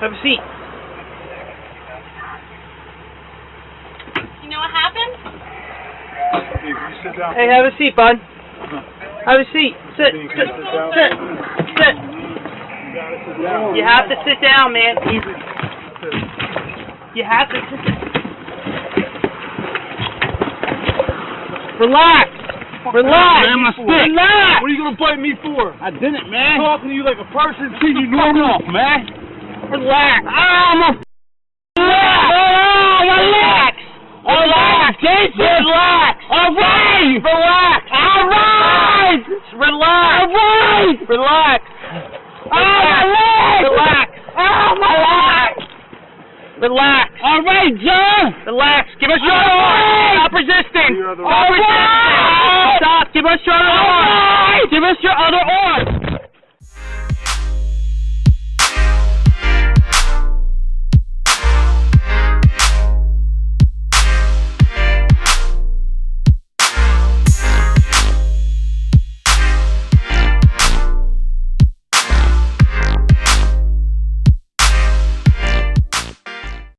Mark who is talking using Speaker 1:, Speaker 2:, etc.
Speaker 1: Have a seat.
Speaker 2: You know what happened?
Speaker 3: Hey, can you sit down?
Speaker 1: Hey, have a seat, bud. Have a seat. Sit.
Speaker 3: Can you
Speaker 1: Sit.
Speaker 3: sit down?
Speaker 1: Sit. Sit.
Speaker 3: You gotta sit down.
Speaker 1: You have to sit down, man. You have to sit down. Relax. Relax.
Speaker 4: Man, my stick.
Speaker 1: Relax.
Speaker 4: What are you gonna bite me for?
Speaker 1: I didn't, man.
Speaker 4: I'm talking to you like a person, treating you normal, man.
Speaker 1: Relax.
Speaker 4: I'm a
Speaker 1: Relax. Relax. Relax.
Speaker 4: alright!
Speaker 1: Relax.
Speaker 4: Alright!
Speaker 1: Relax.
Speaker 4: Alright!
Speaker 1: Relax. Relax.
Speaker 4: Oh my leg!
Speaker 1: Relax.
Speaker 4: Alright, John!
Speaker 1: Relax. Give us your
Speaker 4: All
Speaker 1: other
Speaker 4: right.
Speaker 1: arm. Stop resisting.
Speaker 3: Your other
Speaker 1: Stop
Speaker 4: arm.
Speaker 1: resisting.
Speaker 4: All right.
Speaker 1: Stop. Give us your other arm. Give us your other arm.